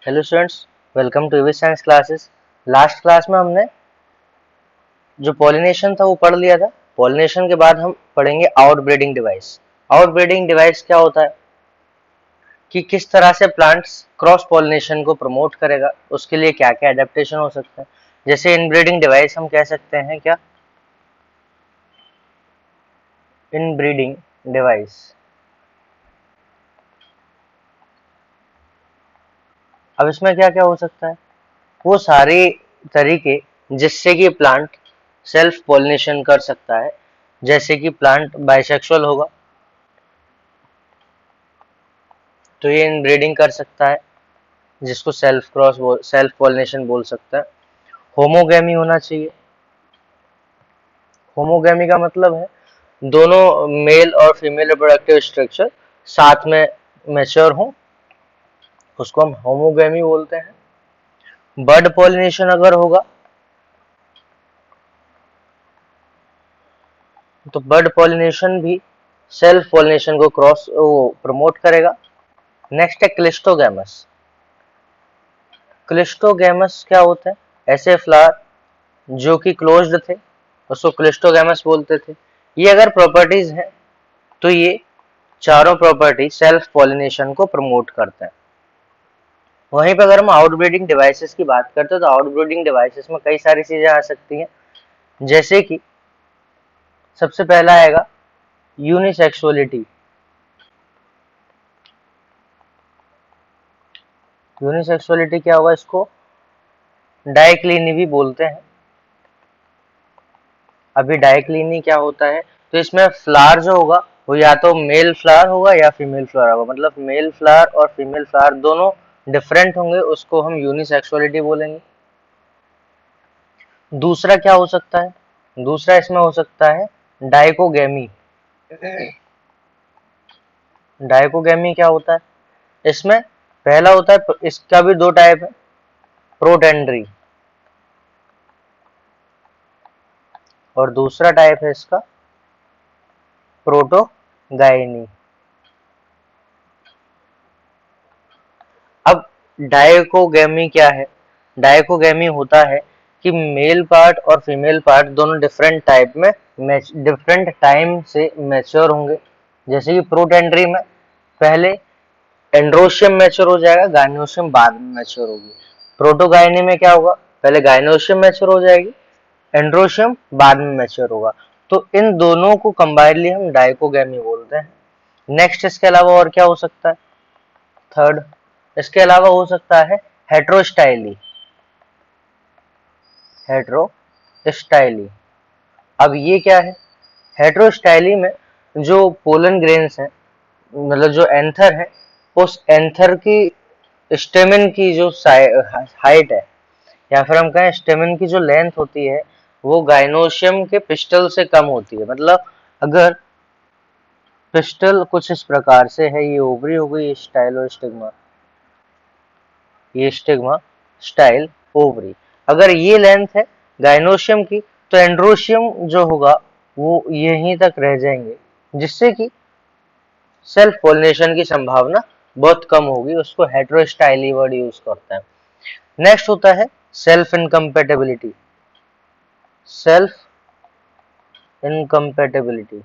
Hello students, welcome to EV science classes. Last class में हमने जो पॉलिनेशन था वो पढ़ लिया था। पॉलिनेशन के बाद हम पढ़ेंगे आउटब्रीडिंग डिवाइस। आउटब्रीडिंग डिवाइस क्या होता है कि किस तरह से प्लांट्स क्रॉस पॉलिनेशन को प्रमोट करेगा, उसके लिए क्या क्या एडेप्टेशन हो सकते हैं। जैसे इनब्रीडिंग डिवाइस हम कह सकते हैं क्या, इनब्रीडिंग डिवाइस। अब इसमें क्या क्या हो सकता है, वो सारे तरीके जिससे कि प्लांट सेल्फ पॉलिनेशन कर सकता है। जैसे कि प्लांट बाइसेक्सुअल होगा तो ये इनब्रीडिंग कर सकता है, जिसको सेल्फ पॉलिनेशन बोल सकता है। होमोगैमी होना चाहिए। होमोगैमी का मतलब है दोनों मेल और फीमेल रिप्रोडक्टिव स्ट्रक्चर साथ में मैच्योर हो, उसको हम होमोगैमी बोलते हैं। बर्ड पॉलिनेशन अगर होगा तो बर्ड पॉलिनेशन भी सेल्फ पॉलिनेशन को प्रमोट करेगा। नेक्स्ट है क्लिस्टोगैमस। क्लिस्टोगैमस क्या होते हैं, ऐसे फ्लावर जो कि क्लोज्ड थे, उसको क्लिस्टोगैमस बोलते थे। ये अगर प्रॉपर्टीज हैं तो ये चारों प्रॉपर्टी सेल्फ पॉलिनेशन को प्रमोट करते हैं। वहीं पर अगर हम आउटब्रीडिंग डिवाइसेस की बात करते हैं तो आउटब्रीडिंग डिवाइसेस में कई सारी चीजें आ सकती हैं। जैसे कि सबसे पहला आएगा यूनिसेक्सुअलिटी। यूनिसेक्सुअलिटी क्या होगा, इसको डाइक्लिनी भी बोलते हैं। अभी डाइक्लिनी क्या होता है, तो इसमें फ्लावर जो होगा वो या तो मेल फ्लावर होगा या फीमेल फ्लावर होगा, मतलब मेल फ्लावर और फीमेल फ्लावर दोनों डिफरेंट होंगे, उसको हम यूनिसेक्सुअलिटी बोलेंगे। दूसरा क्या हो सकता है, दूसरा इसमें हो सकता है डाइकोगैमी। डाइकोगैमी क्या होता है, इसमें पहला होता है, इसका भी दो टाइप है, प्रोटेंड्री, और दूसरा टाइप है इसका प्रोटोगाइनी। अब डाइकोगैमी क्या है, डाइकोगैमी होता है कि मेल पार्ट और फीमेल पार्ट दोनों डिफरेंट टाइप में डिफरेंट टाइम से मैच्योर होंगे। जैसे कि प्रोटेंड्री में पहले एंड्रोशियम मैच्योर हो जाएगा, गाइनोशियम बाद में मैच्योर होगी। प्रोटोगाइनी में क्या होगा, पहले गाइनोशियम मैच्योर हो जाएगी, एंड्रोशियम बाद में मैच्योर होगा। तो इन दोनों को कंबाइनली हम डाइकोगैमी बोलते हैं। नेक्स्ट इसके अलावा और क्या हो सकता है, थर्ड इसके अलावा हो सकता है हेट्रोस्टाइली। हेट्रोस्टाइली, अब ये क्या है, हेट्रोस्टाइली में जो पोलन ग्रेन्स हैं, मतलब जो एंथर है, उस एंथर की स्टेमिन की जो हाइट है, या फिर हम कहें स्टेमिन की जो लेंथ होती है, वो गाइनोशियम के पिस्टल से कम होती है। मतलब अगर पिस्टल कुछ इस प्रकार से है, ये ओवरी हो गई, ये स्टाइलोस्टिग्मा, ये स्टिग्मा, स्टाइल, ओवरी। अगर ये लेंथ है गाइनोशियम की, तो एंड्रोशियम जो होगा वो यहीं तक रह जाएंगे, जिससे कि सेल्फ पॉलिनेशन की संभावना बहुत कम होगी, उसको हेट्रोस्टाइली वर्ड यूज करते हैं। नेक्स्ट होता है सेल्फ इनकम्पेटेबिलिटी। सेल्फ इनकम्पेटेबिलिटी,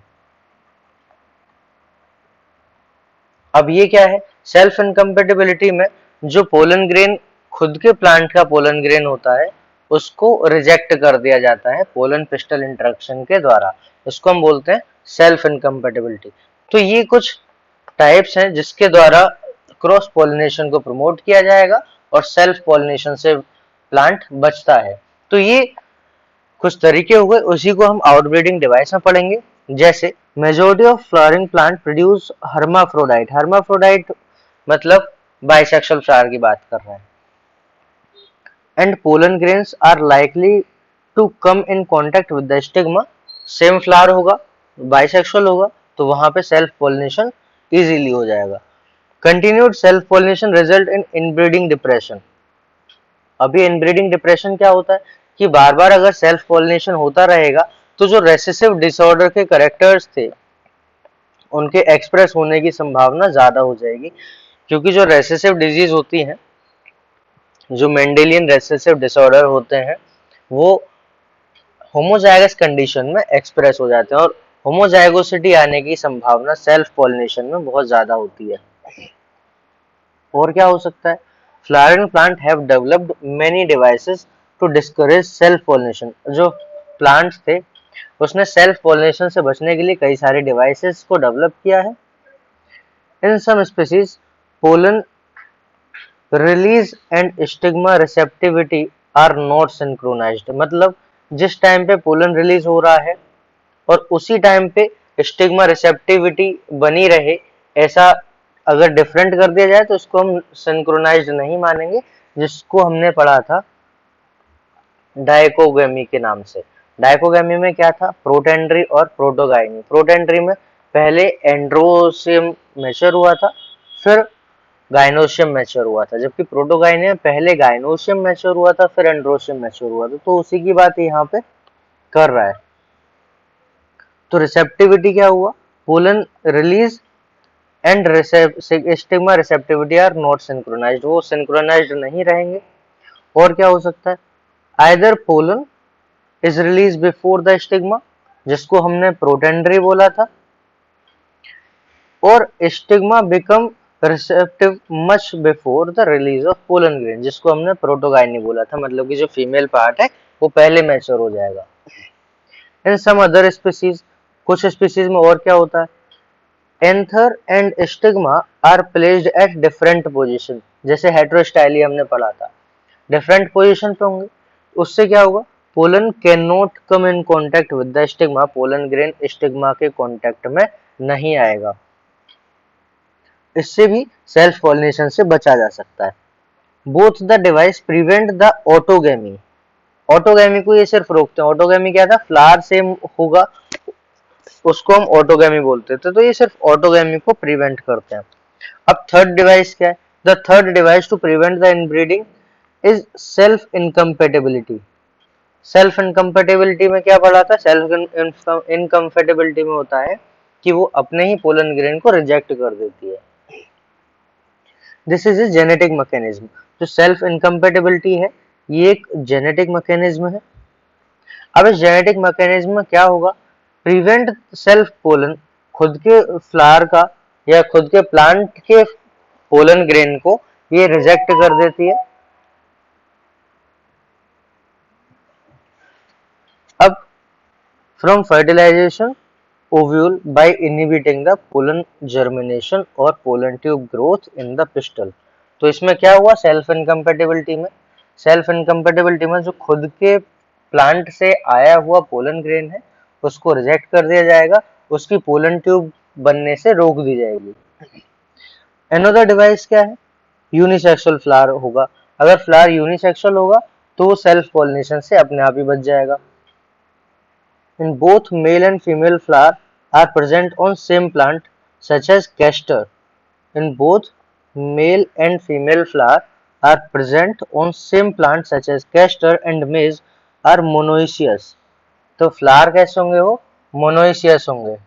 अब ये क्या है, सेल्फ इनकम्पेटेबिलिटी में जो पोलन ग्रेन खुद के प्लांट का पोलन ग्रेन होता है, उसको रिजेक्ट कर दिया जाता है पोलन पिस्टल इंटरेक्शन के द्वारा, इसको हम बोलते हैं सेल्फ इनकम्पेटेबिलिटी। तो ये कुछ टाइप्स हैं जिसके द्वारा क्रॉस पॉलिनेशन को प्रमोट किया जाएगा और सेल्फ पॉलिनेशन से प्लांट बचता है। तो ये कुछ तरीके हो गए, उसी को हम आउटब्रीडिंग डिवाइस में पढ़ेंगे। जैसे majority of flowering plant produce hermaphrodite. Hermaphrodite मतलब बाइसेक्सुअल फ्लावर की बात कर रहे हैं। And pollen grains are likely to come in contact with the stigma. Same flower होगा, बाइसेक्सुअल होगा, तो वहां पे सेल्फ पॉलिनेशन इजीली हो जाएगा। Continued self pollination result in inbreeding depression. अभी इनब्रीडिंग डिप्रेशन क्या होता है कि बार बार अगर सेल्फ पॉलिनेशन होता रहेगा तो जो रेसेसिव डिसऑर्डर के करेक्टर्स थे उनके एक्सप्रेस होने की संभावना ज्यादा हो जाएगी, क्योंकि जो रेसेसिव डिजीज होती हैं जो मेंडेलियन रेसेसिव डिसऑर्डर होते हैं वो होमोजाइगस कंडीशन में एक्सप्रेस हो जाते हैं, और होमोजाइगोसिटी आने की संभावना सेल्फ पॉलिनेशन में बहुत ज्यादा होती है। और क्या हो सकता है? Flowering plant have developed many devices to discourage self pollination. जो प्लांट्स थे उसने सेल्फ पॉलिनेशन से बचने के लिए कई सारे डिवाइसेस को डेवलप किया है। In some species pollen release and stigma receptivity are not synchronised. मतलब जिस टाइम पे पोलन रिलीज हो रहा है और उसी टाइम पे स्टिग्मा रिसेप्टिविटी बनी रहे, ऐसा अगर डिफरेंट कर दिया जाए तो उसको हम सिंक्रोनाइज्ड नहीं मानेंगे, जिसको हमने पढ़ा था डायकोगेमी के नाम से। डायकोगेमी में क्या था? प्रोटेंड्री और प्रोटोगाइनी। प्रोटेंड्री में पहले एंड्रोसियम मैच्योर हुआ था, फिर गाइनोसियम मैच्योर हुआ था, जबकि प्रोटोगाइनी में पहले गाइनोसियम मैच्योर हुआ था, फिर एंड्रोसियम मैच्योर हुआ था। तो उसी की बात यहाँ पे कर रहा है। तो रिसेप्टिविटी क्या हुआ? Pollen release and stigma receptivity are not synchronised, वो सिंक्रोनाइज्ड नहीं रहेंगे। और क्या हो सकता है? Either pollen is release before the stigma, जिसको हमने प्रोटेंडरी बोला था, और stigma become receptive much before the release of pollen grain, जिसको हमने प्रोटोगाइनी बोला था। मतलब कि जो फीमेल पार्ट है वो पहले मैच्योर हो जाएगा। इन सम अदर स्पीसीज, कुछ स्पीसीज में और क्या होता है? Anther and stigma are placed at different position. जैसे हेटेरोस्टाइली हमने पढ़ा था, डिफरेंट पोजीशन पे होंगे, उससे क्या होगा? Pollen can not come in contact with the stigma, pollen grain stigma के कांटेक्ट में नहीं आएगा। इससे भी सेल्फ पॉलिनेशन से बचा जा सकता है। Both the device prevent the autogamy. Autogamy को ये सिर्फ रोकते हैं। ऑटोगेमी क्या था? फ्लावर सेम होगा, उसको हम ऑटोगेमी बोलते थे। तो ये सिर्फ ऑटोगेमी को प्रिवेंट करते हैं। अब थर्ड डिवाइस क्या है? The third device to prevent the inbreeding is self incompatibility. Self incompatibility में क्या पढ़ा था? सेल्फ इनकम्पेटेबिलिटी में होता है कि वो अपने ही पोलन ग्रेन को रिजेक्ट कर देती है। This is a genetic mechanism. जो सेल्फ इनकम्पेटेबिलिटी है ये एक जेनेटिक मैकेनिज्म है। अब इस जेनेटिक मैकेनिज्म में क्या होगा? प्रिवेंट सेल्फ पोलन, खुद के फ्लावर का या खुद के प्लांट के पोलन ग्रेन को ये रिजेक्ट कर देती है। अब from fertilisation ovule by inhibiting the pollen germination और pollen tube growth in the pistil. तो इसमें क्या हुआ? सेल्फ इनकम्पेटेबिलिटी में, सेल्फ इनकम्पेटेबिलिटी में जो खुद के प्लांट से आया हुआ पोलन ग्रेन है उसको रिजेक्ट कर दिया जाएगा, उसकी पोलन ट्यूब बनने से रोक दी जाएगी। एनोदर डिवाइस क्या है? यूनिसेक्सुअल फ्लावर होगा। अगर फ्लावर यूनिसेक्सुअल होगा तो वो सेल्फ पॉलिनेशन से अपने आप ही बच जाएगा। In both male and female flower are present on same plant such as castor. In both male and female flower are present on same plant such as castor and maize are monoecious. तो flower कैसे होंगे? वो monoecious होंगे।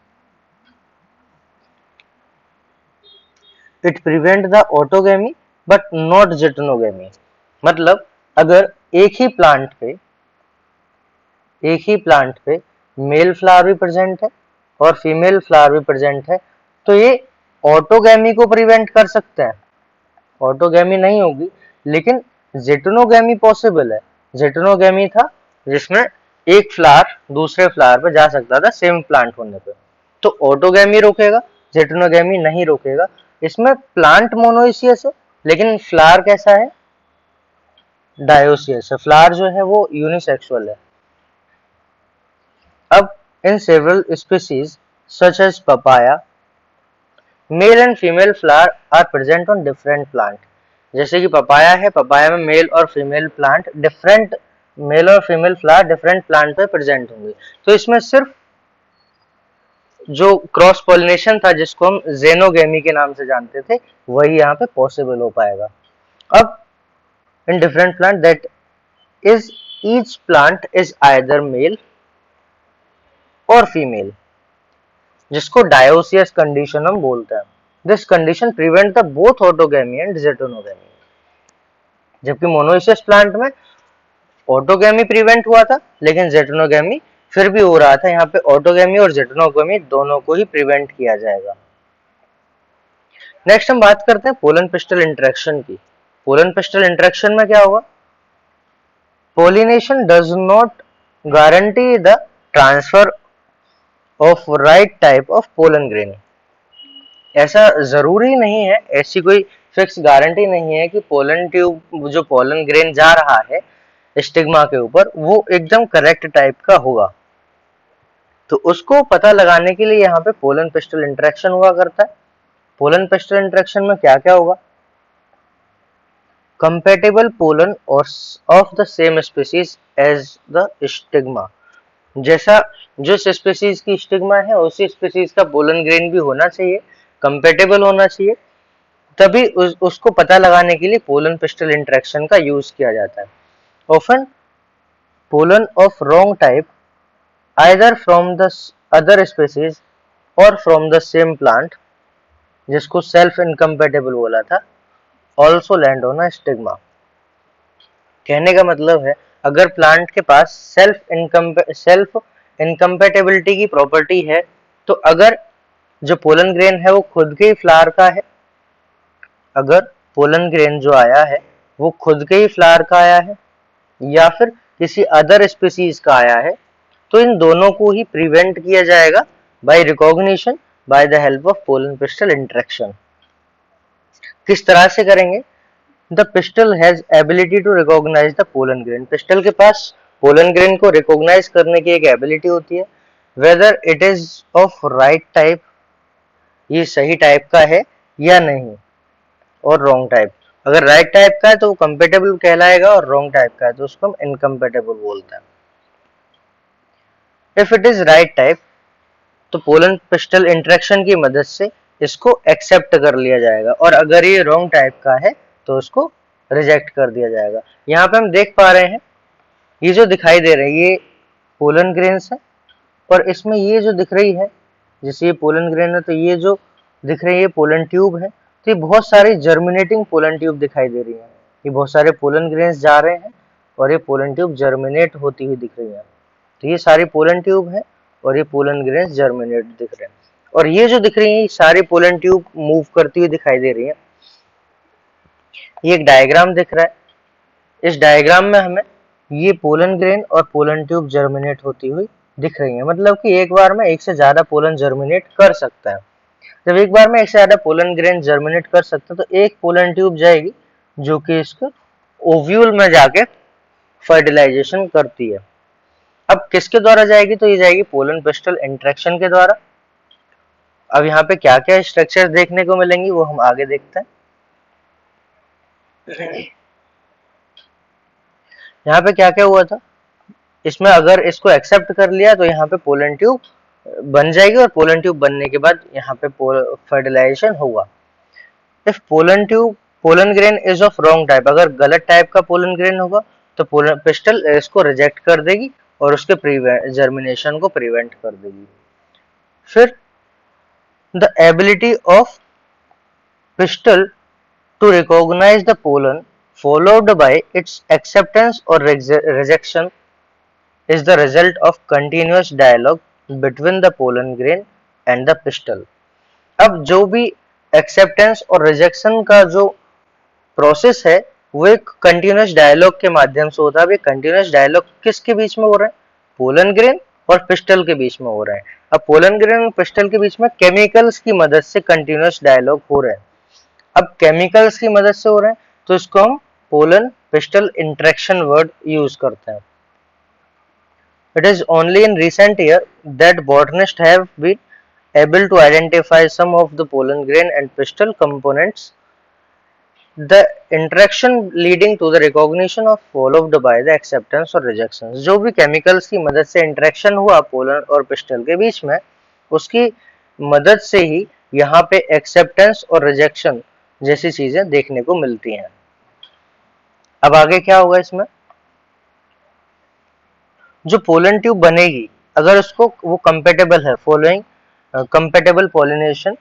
It prevent the autogamy but not geitonogamy. मतलब अगर एक ही plant पे मेल फ्लावर भी प्रेजेंट है और फीमेल फ्लावर भी प्रेजेंट है तो ये ऑटोगेमी को प्रिवेंट कर सकते हैं। ऑटोगेमी नहीं होगी लेकिन जिटनोगेमी पॉसिबल है। जिटनोगेमी था जिसमें एक फ्लावर दूसरे फ्लावर पे जा सकता था सेम प्लांट होने पे। तो ऑटोगेमी रोकेगा, जिटनोगेमी नहीं रोकेगा। इसमें प्लांट मोनोइसियस है लेकिन फ्लावर कैसा है? डायोसियस है। फ्लावर जो है वो यूनिसेक्सुअल है। अब in several species such as papaya, male and female flower are present on different plant. जैसे कि पपाया है, पपाया में मेल और फीमेल प्लांट डिफरेंट, मेल और फीमेल फ्लावर डिफरेंट प्लांट पे प्रेजेंट होंगे। तो इसमें सिर्फ जो क्रॉस पॉलिनेशन था जिसको हम जेनोगेमी के नाम से जानते थे वही यहाँ पे पॉसिबल हो पाएगा। अब in different plant that is each plant is either male और फीमेल, जिसको डायोसियस कंडीशन हम बोलते हैं। This condition prevent the both autogamy and geitonogamy. जबकि मोनोइसियस प्लांट में ऑटोगैमी प्रिवेंट हुआ था लेकिन जेटोनोगैमी फिर भी हो रहा था। यहाँ पे ऑटोगैमी और जेटोनोगैमी दोनों को ही प्रिवेंट किया जाएगा। नेक्स्ट हम बात करते हैं पोलन पिस्टल इंटरेक्शन की। पोलन पिस्टल इंटरेक्शन में क्या होगा? Pollination does not guarantee the transfer of right type of pollen grain. ऐसा जरूरी नहीं है, ऐसी कोई फिक्स गारंटी नहीं है कि पोलन ट्यूब जो पोलन ग्रेन जा रहा है स्टिग्मा के ऊपर वो एकदम करेक्ट टाइप का होगा। तो उसको पता लगाने के लिए यहाँ पे पोलन पिस्टल इंटरेक्शन हुआ करता है। पोलन पिस्टल इंटरेक्शन में क्या क्या होगा? कंपेटेबल पोलन और of the same species as the stigma. जैसा जिस स्पीसीज की स्टिग्मा है उसी स्पीसीज का पोलन ग्रेन भी होना चाहिए, कंपेटेबल होना चाहिए, तभी उसको पता लगाने के लिए पोलन पिस्टल इंटरेक्शन का यूज किया जाता है। Often pollen of wrong type either from the other species और फ्रॉम द सेम प्लांट, जिसको सेल्फ इनकम्पेटेबल बोला था, also land on a stigma. कहने का मतलब है अगर प्लांट के पास सेल्फ इनकम्पेटेबिलिटी की प्रॉपर्टी है तो अगर जो पोलन ग्रेन है वो खुद के ही फ्लावर का है, अगर पोलन ग्रेन जो आया है वो खुद के ही फ्लावर का आया है या फिर किसी अदर स्पीसीज का आया है, तो इन दोनों को ही प्रिवेंट किया जाएगा by recognition by the help of pollen pistil interaction. किस तरह से करेंगे? The pistil has ability to recognise the pollen grain. Pistil के पास पोलन ग्रेन को रिकॉग्नाइज करने की एक एबिलिटी होती है, whether it is of right type, ये सही टाइप का है या नहीं, और रॉन्ग टाइप। अगर राइट टाइप का है तो वो कंपेटेबल कहलाएगा और रॉन्ग टाइप का है तो उसको हम इनकम्पेटेबल बोलते हैं। If it is right type तो पोलन पिस्टल इंटरेक्शन की मदद से इसको एक्सेप्ट कर लिया जाएगा, और अगर ये रॉन्ग टाइप का है तो उसको रिजेक्ट कर दिया जाएगा। यहाँ पे हम देख पा रहे हैं ये जो दिखाई दे रहे हैं ये पोलन ग्रेन्स है, और इसमें ये जो दिख रही है जैसे ये पोलन ग्रेन है तो ये जो दिख रही है पोलन ट्यूब है, तो ये बहुत सारी जर्मिनेटिंग पोलन ट्यूब दिखाई दे रही है। ये बहुत सारे पोलन ग्रेन्स जा रहे हैं और ये पोलन ट्यूब जर्मिनेट होती हुई दिख रही है। तो ये सारी पोलन ट्यूब है और ये पोलन ग्रेन्स जर्मिनेट दिख रहे हैं, और ये जो दिख रही है सारी पोलन ट्यूब मूव करती हुई दिखाई दे रही है। ये एक डायग्राम दिख रहा है, इस डायग्राम में हमें ये पोलन ग्रेन और पोलन ट्यूब जर्मिनेट होती हुई दिख रही है। मतलब कि एक बार में एक से ज्यादा पोलन जर्मिनेट कर सकता है। जब एक बार में एक से ज्यादा पोलन ग्रेन जर्मिनेट कर सकता है तो एक पोलन ट्यूब जाएगी जो कि इसको ओव्यूल में जाके फर्टिलाइजेशन करती है। अब किसके द्वारा जाएगी? तो ये जाएगी पोलन पिस्टल इंटरेक्शन के द्वारा। अब यहाँ पे क्या क्या स्ट्रक्चर देखने को मिलेंगी वो हम आगे देखते हैं। यहाँ पे क्या क्या हुआ था, इसमें अगर इसको एक्सेप्ट कर लिया तो यहाँ पे पोलन ट्यूब बन जाएगी, और पोलन ट्यूब बनने के बाद यहाँ पे फर्टिलाइजेशन होगा। If pollen grain is of wrong type, अगर गलत टाइप का पोलन ग्रेन होगा तो पोलन पिस्टल इसको रिजेक्ट कर देगी और उसके जर्मिनेशन को प्रिवेंट कर देगी। फिर the ability of pistil to recognise the pollen followed by its acceptance or rejection is the result of continuous dialogue between the pollen grain and the pistil। अब जो भी एक्सेप्टेंस और रिजेक्शन का जो प्रोसेस है वो एक कंटिन्यूस डायलॉग के माध्यम से होता है। अब ये कंटिन्यूस डायलॉग किसके बीच में हो रहा है? पोलन ग्रेन और पिस्टल के बीच में हो रहा है। अब पोलन ग्रेन और पिस्टल के बीच में केमिकल्स की मदद से कंटिन्यूस डायलॉग हो रहे हैं। अब केमिकल्स की मदद से हो रहे हैं तो इसको हम pollen pistil interaction word use करते हैं। It is only in recent year that botanists have been able to identify some of the pollen grain and pistil components, the interaction leading to the recognition of followed by the acceptance or rejection। जो भी chemicals की मदद से interaction हुआ pollen और pistol के बीच में, उसकी मदद से ही यहाँ पे एक्सेप्टेंस और रिजेक्शन जैसी चीजें देखने को मिलती हैं। अब आगे क्या होगा इसमें? जो पोलन ट्यूब बनेगी अगर उसको वो कंपेटेबल है, following compatible pollination,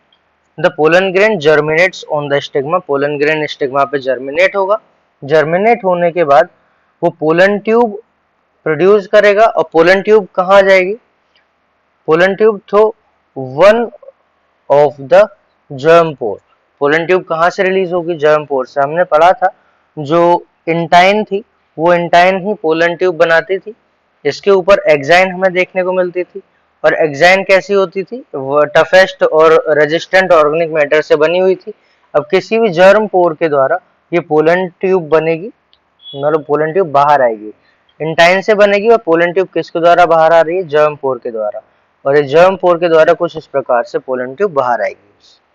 the pollen grain germinates on the stigma. Pollen grain stigma पे जर्मिनेट होगा जर्मिनेट होने के बाद वो पोलन ट्यूब प्रोड्यूस करेगा, और पोलन ट्यूब कहाँ जाएगी? Pollen tube through one of the germ pore. Pollen tube कहाँ से रिलीज होगी? जर्म पोर से। हमने पढ़ा था जो इंटाइन थी वो इंटाइन ही पोलन ट्यूब बनाती थी। इसके ऊपर एक्साइन हमें देखने को मिलती थी, और एक्साइन कैसी होती थी? वो टफेस्ट और रेजिस्टेंट ऑर्गेनिक मैटर से बनी हुई थी। अब किसी भी जर्म पोर के द्वारा ये पोलन ट्यूब बनेगी, मतलब पोलन ट्यूब बाहर आएगी, इंटाइन से बनेगी, और पोलन ट्यूब किसके द्वारा बाहर आ रही है? जर्म पोर के द्वारा। और ये जर्म पोर के द्वारा कुछ इस प्रकार से पोलन ट्यूब बाहर आएगी।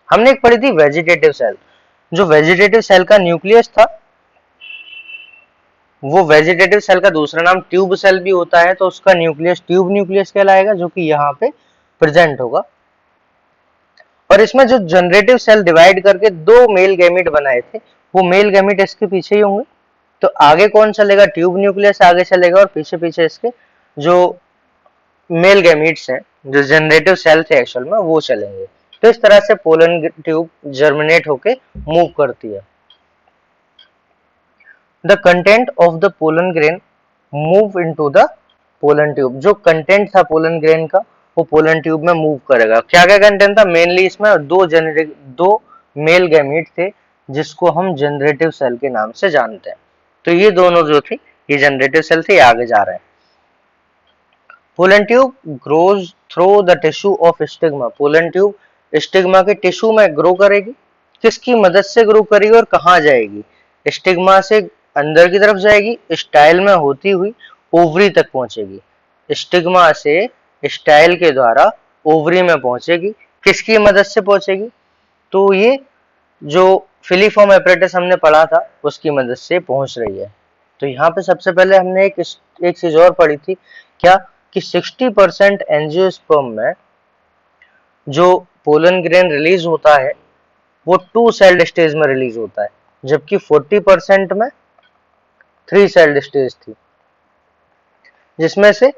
हमने एक पढ़ी थी वेजिटेटिव सेल। जो वेजिटेटिव सेल का न्यूक्लियस था, वो वेजिटेटिव सेल का दूसरा नाम ट्यूब सेल भी होता है, तो उसका न्यूक्लियस ट्यूब न्यूक्लियस कहलाएगा, जो कि यहाँ पे प्रेजेंट होगा। और इसमें जो जनरेटिव सेल डिवाइड करके दो मेल गैमीट बनाए थे, वो मेल गैमीट इसके पीछे ही होंगे। तो आगे कौन चलेगा? ट्यूब न्यूक्लियस आगे चलेगा, और पीछे पीछे इसके जो मेल गैमीट्स हैं, जो जनरेटिव सेल थे एक्चुअल में, वो चलेंगे। तो इस तरह से पोलन ट्यूब जर्मिनेट होके मूव करती है। The content of the pollen grain move into the pollen tube. जो कंटेंट था पोलन ग्रेन का, वो पोलन ट्यूब में मूव करेगा। क्या क्या कंटेंट था? मेनली इसमें दो मेल गैमीट थे, जिसको हम जनरेटिव सेल के नाम से जानते हैं। तो ये दोनों जो थी, ये जनरेटिव सेल थे, आगे जा रहे हैं। Pollen tube grows through the tissue of stigma. Pollen tube stigma के टिश्यू में ग्रो करेगी। किसकी मदद से ग्रो करेगी और कहाँ जाएगी? स्टिग्मा से अंदर की तरफ जाएगी, स्टाइल में होती हुई ओवरी तक पहुंचेगी। स्टिग्मा से स्टाइल के द्वारा ओवरी में पहुंचेगी। किसकी मदद से पहुंचेगी? तो ये जो फिलीफॉर्म एपरेटस हमने पढ़ा था, उसकी मदद से पहुंच रही है। तो यहाँ पे सबसे पहले हमने एक चीज और पढ़ी थी, क्या कि 60% एंजियोस्पर्म में जो पोलन ग्रेन रिलीज होता है, वो 2 सेल्ड स्टेज में रिलीज होता है, जबकि 40% में 3 सेल्ड स्टेज थी, जिसमें से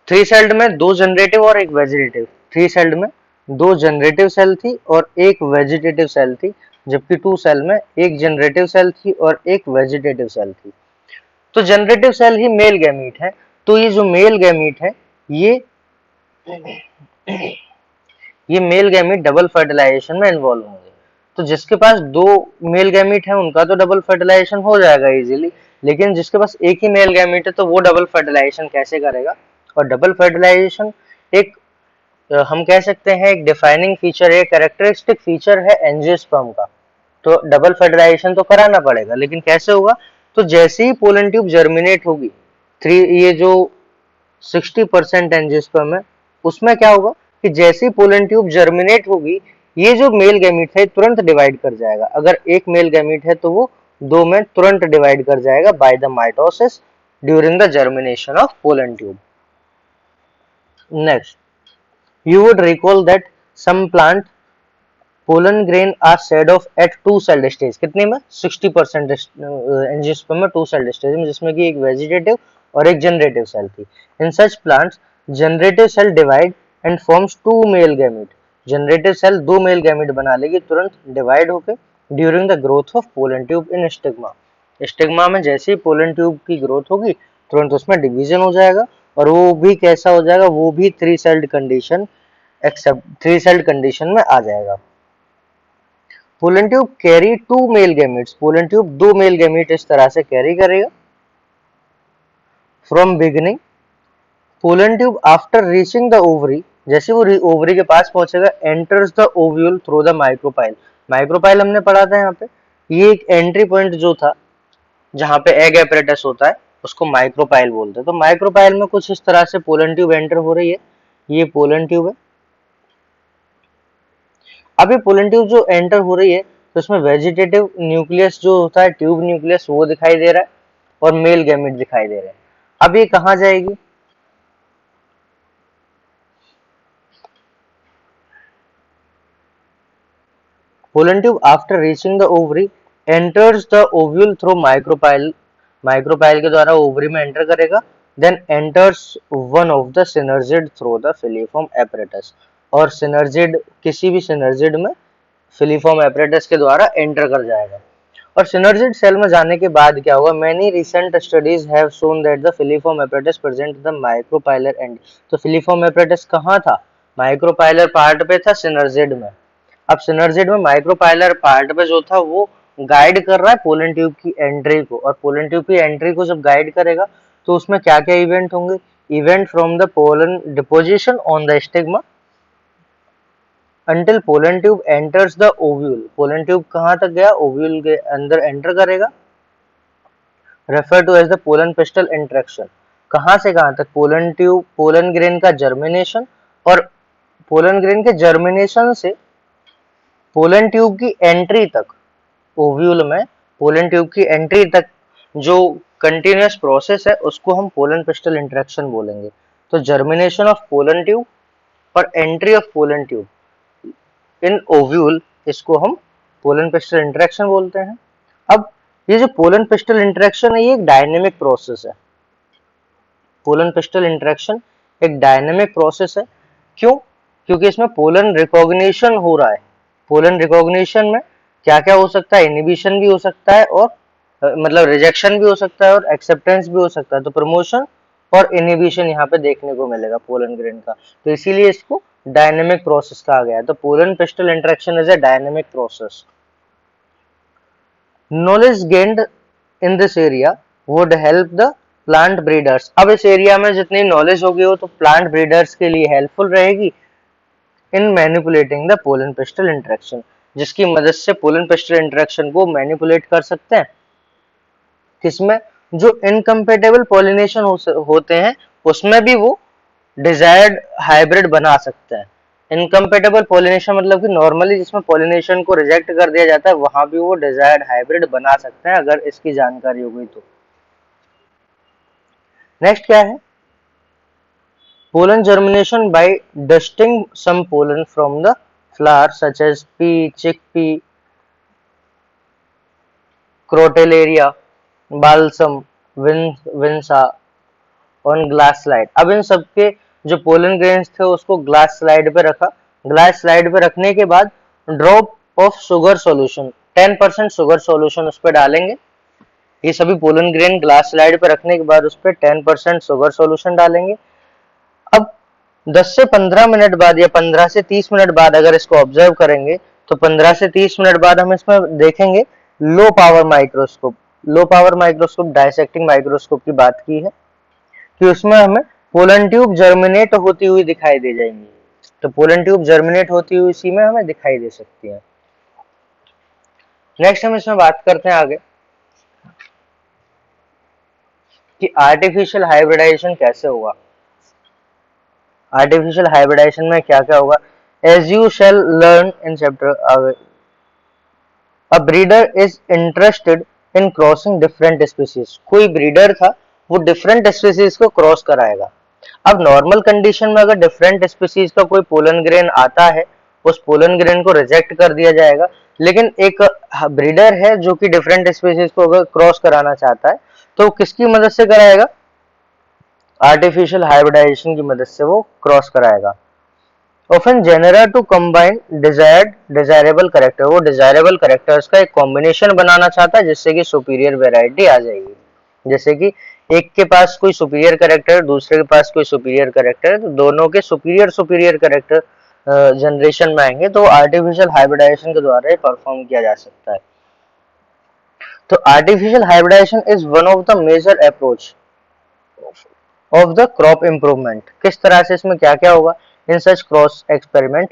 3 सेल्ड में 2 जनरेटिव और 1 वेजिटेटिव। 3 सेल्ड में 2 जनरेटिव सेल थी और 1 वेजिटेटिव सेल थी, जबकि 2 सेल में 1 जनरेटिव सेल थी और 1 वेजिटेटिव सेल थी। तो जनरेटिव सेल ही मेल गैमीट है। तो ये जो मेल गैमीट है, ये मेल गैमीट डबल फर्टिलाइजेशन में इन्वॉल्व होंगे। तो जिसके पास 2 मेल गैमीट है, उनका तो डबल फर्टिलाइजेशन हो जाएगा इजीली, लेकिन जिसके पास एक ही मेल गैमीट है, तो वो डबल फर्टिलाइजेशन कैसे करेगा? और डबल फर्टिलाइजेशन एक हम कह सकते हैं एक डिफाइनिंग फीचर है, कैरेक्टरिस्टिक फीचर है एंजियोस्पर्म का। तो डबल फर्टिलाइजेशन तो कराना पड़ेगा, लेकिन कैसे होगा? तो जैसे ही पोलन ट्यूब जर्मिनेट होगी, ये जो 60% एंजियोस्पर्म है, उसमें क्या होगा कि जैसे ही पोलन ट्यूब जर्मिनेट होगी, ये जो मेल गैमीट है तुरंत डिवाइड कर जाएगा। अगर एक मेल गैमीट है तो वो 2 में तुरंत डिवाइड कर जाएगा by the mitosis during the germination of pollen tube. Next, you would recall that some plant pollen grain are shed off at 2 celled stage। कितने में? 60% एंजियोस्पर्म में 2 celled stage में, जिसमें कि एक वेजिटेटिव और एक जनरेटिव सेल थी। In such plants generative cell divide and forms 2 male gamete. Generative cell 2 male gamete बना लेगी तुरंत डिवाइड होकर during the growth of pollen tube in stigma. Stigma में जैसे ही पोलन ट्यूब की ग्रोथ होगी, तुरंत उसमें डिवीजन हो जाएगा, और वो भी कैसा हो जाएगा? वो भी 3 celled condition except 3 celled condition में आ जाएगा। Pollen tube carry 2 male gametes. Pollen tube 2 male gamete इस तरह से कैरी करेगा। From beginning pollen tube after reaching the ovary, जैसे वो ओवरी के पास पहुंचेगा, enters the ovule through the micropyle. Micropyle हमने पढ़ा था यहाँ पे, ये एक एंट्री पॉइंट जो था जहाँ पे एग एपरेटस होता है, उसको माइक्रोपाइल बोलते हैं। तो माइक्रोपाइल में कुछ इस तरह से पोलन ट्यूब एंटर हो रही है। ये पोलन ट्यूब है। अब ये पोलन ट्यूब जो एंटर हो रही है, तो उसमें वेजिटेटिव न्यूक्लियस जो होता है, ट्यूब न्यूक्लियस, वो दिखाई दे रहा है, और मेल गैमीट दिखाई दे रहे हैं। अब ये कहाँ जाएगी? Pollen tube after reaching the ovary enters the ovule through micropyle. Micropyle के द्वारा ओवरी में एंटर करेगा, then enters one of the synergid through the filiform apparatus. और सिनर्जिड, किसी भी सिनर्जिड में फिलीफॉर्म एपरेटस के द्वारा एंटर कर जाएगा। और सिनर्जिड सेल में जाने के बाद क्या होगा, many recent studies have shown that the filiform apparatus present the micropylar and. तो फिलीफॉर्म एपरेटस कहाँ था, माइक्रोपाइलर पार्ट पे था सिनर्जिड में। अब सिनर्जिड में माइक्रोपाइलर पार्ट पे जो था वो गाइड कर रहा है पोलन ट्यूब की एंट्री को, और पोलन ट्यूब की एंट्री को जब गाइड करेगा तो उसमें क्या क्या इवेंट होंगे, event from the pollen deposition on the stigma until pollen tube enters the ovule। Pollen tube कहाँ तक गया, ओव्यूल के अंदर एंटर करेगा, refer to as the pollen pistil interaction. कहाँ से कहाँ तक, पोलन ट्यूब, पोलन ग्रेन का जर्मिनेशन, और पोलन ग्रेन के जर्मिनेशन से पोलन ट्यूब की एंट्री तक, ओव्यूल में पोलन ट्यूब की एंट्री तक जो कंटिन्यूअस प्रोसेस है उसको हम पोलन पिस्टल इंटरेक्शन बोलेंगे। तो जर्मिनेशन ऑफ पोलन ट्यूब और entry of pollen tube in ovule, इसको हम पोलन पिस्टल इंटरेक्शन बोलते हैं। अब ये जो पोलन पिस्टल इंटरेक्शन है ये एक डायनेमिक प्रोसेस है। पोलन पिस्टल इंटरेक्शन एक डायनेमिक प्रोसेस है। क्यों, क्योंकि इसमें पोलन रिकॉग्निशन हो रहा है। पोलन रिकॉग्निशन में क्या क्या हो सकता है, इनहिबिशन भी हो सकता है, और मतलब रिजेक्शन भी हो सकता है, और एक्सेप्टेंस भी हो सकता है। तो प्रमोशन और इनहिबिशन यहाँ पे देखने को मिलेगा पोलन ग्रेन का, तो इसीलिए इसको डायनेमिक प्रोसेस कहा गया है। तो pollen pistil interaction is a dynamic process. Knowledge gained in this area would help the plant breeders. अब इस एरिया में जितनी नॉलेज होगी वो तो प्लांट ब्रीडर्स के लिए हेल्पफुल रहेगी in manipulating the pollen pistil interaction, जिसकी मदद से पोलन पिस्टल इंटरेक्शन को मैनिपुलेट कर सकते हैं। किसमें, जो इनकम्पेटेबल पॉलिनेशन होते हैं उसमें भी वो डिजायर्ड हाइब्रिड बना सकते हैं। इनकम्पेटेबल पॉलिनेशन मतलब कि नॉर्मली जिसमें पॉलिनेशन को रिजेक्ट कर दिया जाता है वहां भी वो डिजायर्ड हाइब्रिड बना सकते हैं अगर इसकी जानकारी हो गई तो। नेक्स्ट क्या है, pollen germination by dusting some pollen from the flower such as pea, chickpea, crotalaria, balsam, vinca on glass slide. अब इन सबके जो पोलन ग्रेन्स थे उसको ग्लास स्लाइड पे रखा। ग्लास स्लाइड पे रखने के बाद drop of sugar solution, 10% sugar solution उस पर डालेंगे। ये सभी पोलन ग्रेन ग्लास स्लाइड पे रखने के बाद उस पर 10% शुगर सॉल्यूशन डालेंगे। अब 10 से 15 मिनट बाद या 15 से 30 मिनट बाद अगर इसको ऑब्जर्व करेंगे तो 15 से 30 मिनट बाद हम इसमें देखेंगे low power microscope. Low power microscope dissecting microscope की बात की है कि उसमें हमें पोलन ट्यूब जर्मिनेट होती हुई दिखाई दे जाएंगी। तो पोलन ट्यूब जर्मिनेट होती हुई इसी में हमें दिखाई दे सकती है। नेक्स्ट हम इसमें बात करते हैं आगे कि आर्टिफिशियल हाइब्रिडाइजेशन कैसे होगा। आर्टिफिशियल हाइब्रिडाइजेशन में क्या क्या होगा, as you shall learn in chapter, a breeder is interested in crossing different species. कोई ब्रीडर था वो डिफरेंट स्पीसीज को क्रॉस कराएगा। अब नॉर्मल कंडीशन में अगर डिफरेंट स्पीसीज का कोई पोलन ग्रेन आता है उस पोलन ग्रेन को रिजेक्ट कर दिया जाएगा, लेकिन एक ब्रीडर है जो कि डिफरेंट स्पीसीज को अगर क्रॉस कराना चाहता है तो किसकी मदद से कराएगा, आर्टिफिशियल हाइब्रिडाइजेशन की मदद से वो क्रॉस कराएगा। Often genera to combine desirable character, वो डिजायरेबल कैरेक्टर्स का एक कॉम्बिनेशन बनाना चाहता है जिससे कि सुपीरियर वेराइटी आ जाएगी। जैसे कि एक के पास कोई सुपीरियर कैरेक्टर है, दूसरे के पास कोई सुपीरियर कैरेक्टर है, तो दोनों के सुपीरियर कैरेक्टर जनरेशन में आएंगे, तो आर्टिफिशियल हाइब्रिडाइजेशन के द्वारा परफॉर्म किया जा सकता है। तो artificial hybridisation is one of the major approach of the crop improvement. किस तरह से इसमें क्या क्या होगा, in such cross experiment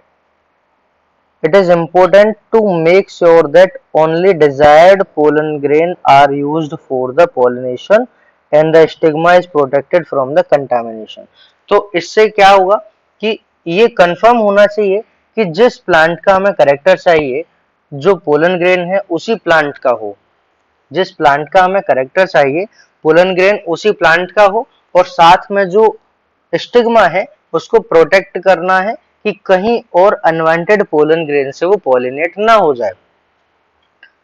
it is important to make sure that only desired pollen grain are used for the pollination and the stigma is protected from the contamination। तो इससे क्या होगा कि ये कंफर्म होना चाहिए कि जिस प्लांट का हमें करेक्टर चाहिए जो पोलन ग्रेन है उसी प्लांट का हो, जिस प्लांट का हमें करेक्टर चाहिए पोलन ग्रेन उसी प्लांट का हो, और साथ में जो स्टिग्मा है उसको प्रोटेक्ट करना है कि कहीं और अनवांटेड पोलन ग्रेन से वो पॉलिनेट ना हो जाए।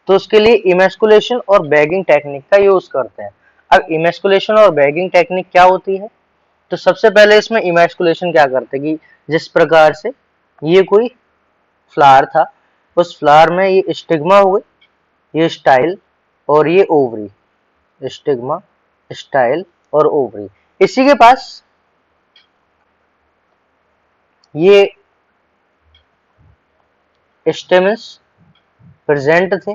तो उसके लिए इमेस्कुलेशन और बैगिंग टेक्निक का यूज करते हैं। अब इमेस्कुलेशन और बैगिंग टेक्निक क्या होती है, तो सबसे पहले इसमें इमेस्कुलेशन क्या करते हैं कि जिस प्रकार से ये कोई फ्लावर था उस फ्लावर में ये स्टिग्मा हो गई, ये स्टाइल, और ये ओवरी, स्टिग्मा, स्टाइल और ओवरी। इसी के पास ये स्टेमन्स प्रेजेंट थे।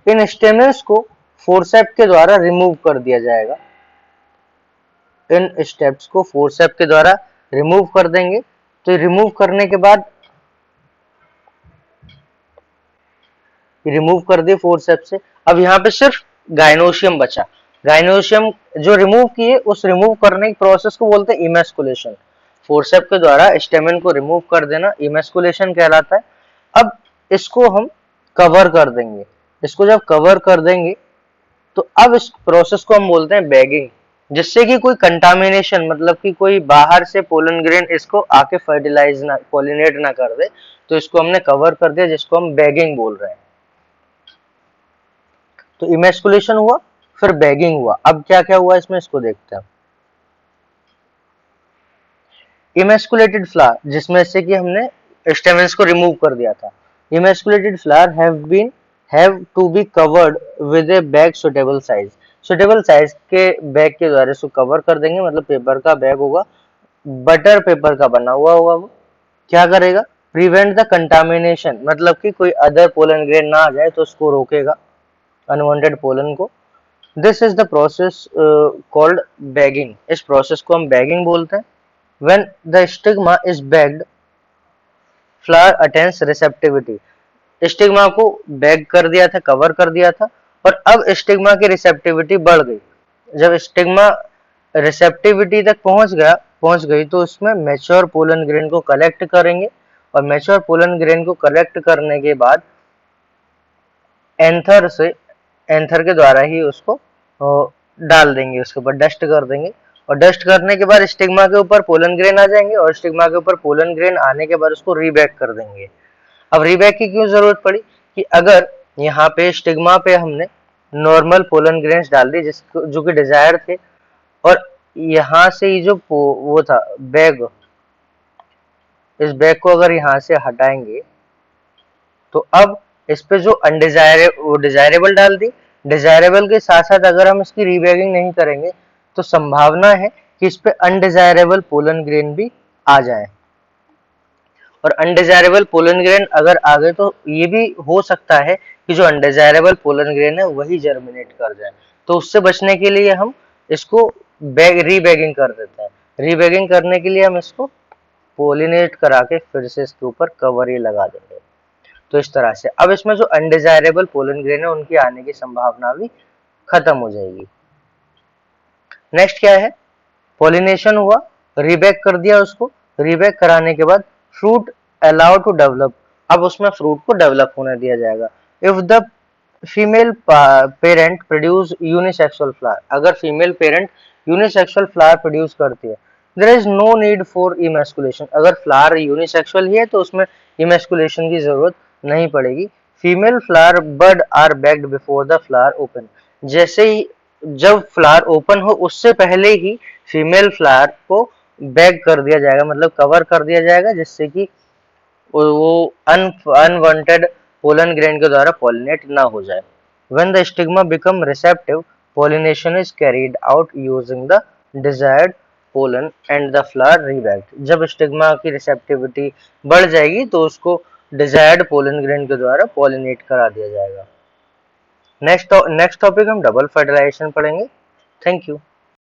इन स्टेमन्स को फोर्सेप्स के द्वारा रिमूव कर दिया जाएगा। इन स्टेप्स को फोर्सेप्स के द्वारा रिमूव कर देंगे। तो रिमूव करने के बाद रिमूव कर दिए फोर्सेप्स से। अब यहाँ पे सिर्फ गाइनोशियम बचा। गाइनोशियम जो रिमूव किए, उस रिमूव करने की प्रोसेस को बोलते हैं इमेस्कुलेशन। फोर्सेप्स के द्वारा स्टेमन को रिमूव कर देना इमेस्कुलेशन कहलाता है। अब इसको हम कवर कर देंगे। इसको जब कवर कर देंगे तो अब इस प्रोसेस को हम बोलते हैं बैगिंग, जिससे कि कोई कंटामिनेशन, मतलब कि कोई बाहर से पोलन ग्रेन इसको आके फर्टिलाइज ना, पॉलिनेट ना कर दे। तो इसको हमने कवर कर दिया, जिसको हम बैगिंग बोल रहे हैं। तो इमेस्कुलेशन हुआ, फिर बैगिंग हुआ। अब क्या क्या हुआ इसमें, इसको देखते हैं। इमेस्कुलेटेड फ्लावर, जिसमें से कि हमने स्टेमन्स को रिमूव कर दिया था। Emasculated flower have to be covered with a bag suitable size. Suitable size के बैग के द्वारा इसको कवर कर देंगे, मतलब पेपर का बैग होगा, बटर पेपर का बना हुआ होगा। वो क्या करेगा, प्रिवेंट द कंटामिनेशन, मतलब कि कोई अदर पोलन ग्रेन ना आ जाए तो उसको रोकेगा, अनवांटेड पोलन को। This is the process called bagging. इस प्रोसेस को हम बैगिंग बोलते हैं। When the stigma is bagged, flower attains receptivity. Stigma को बैग कर दिया था, कवर कर दिया था, और अब स्टिग्मा की रिसेप्टिविटी बढ़ गई। जब स्टिग्मा रिसेप्टिविटी तक पहुंच गई तो उसमें मैच्योर पोलन ग्रेन को कलेक्ट करेंगे, और मैच्योर पोलन ग्रेन को कलेक्ट करने के बाद एंथर के द्वारा ही उसको डाल देंगे, उसके ऊपर डस्ट कर देंगे। और डस्ट करने के बाद स्टिग्मा के ऊपर पोलन ग्रेन आ जाएंगे, और स्टिग्मा के ऊपर पोलन ग्रेन आने के बाद उसको रीबैक कर देंगे। अब रीबैक की क्यों जरूरत पड़ी, कि अगर यहाँ पे स्टिग्मा पे हमने नॉर्मल पोलन ग्रेन्स डाल दी जिसको जो कि डिजायर थे, और यहाँ से ही जो वो था बैग, इस बैग को अगर यहाँ से हटाएंगे तो अब इस पे जो डिजायरेबल डाल दी, डिजायरेबल के साथ साथ अगर हम इसकी रीबैगिंग नहीं करेंगे तो संभावना है कि इस पे अनडिजायरेबल पोलन ग्रेन भी आ जाए। और अनडिजायरेबल पोलन ग्रेन अगर आ गए तो ये भी हो सकता है कि जो अनडिजायरेबल पोलन ग्रेन है वही जर्मिनेट कर जाए। तो उससे बचने के लिए हम इसको रीबैगिंग कर देते हैं। रीबैगिंग करने के लिए हम इसको पोलिनेट करा के फिर से इसके ऊपर कवर ही लगा देंगे। तो इस तरह से अब इसमें जो अनडिजायरेबल पोलन ग्रेन है उनकी आने की संभावना भी खत्म हो जाएगी। नेक्स्ट क्या है, पॉलिनेशन हुआ, रीबैक कर दिया उसको। रीबैक कराने के बाद फ्रूट अलाउ टू डेवलप, अब उसमें फ्रूट को डेवलप होने दिया जाएगा। If the female parent produce unisexual flower, अगर female parent unisexual flower produce करती है, there is no need for emasculation, अगर फ्लावर यूनिसेक्सुअल ही है तो उसमें इमेस्कुलेशन की जरूरत नहीं पड़ेगी। Female flower bud are bagged before the flower open, जैसे ही जब फ्लावर ओपन हो उससे पहले ही फीमेल फ्लावर को बैग कर दिया जाएगा, मतलब कवर कर दिया जाएगा, जिससे कि वो अनवांटेड पोलन ग्रेन के द्वारा पॉलिनेट ना हो जाए। When the stigma become receptive, pollination is carried out using the desired pollen and the flower rebagged. जब स्टिग्मा की रिसेप्टिविटी बढ़ जाएगी तो उसको डिजायर्ड पोलन ग्रेन के द्वारा पॉलिनेट करा दिया जाएगा। नेक्स्ट टॉपिक हम डबल फर्टिलाइजेशन पढ़ेंगे। Thank you.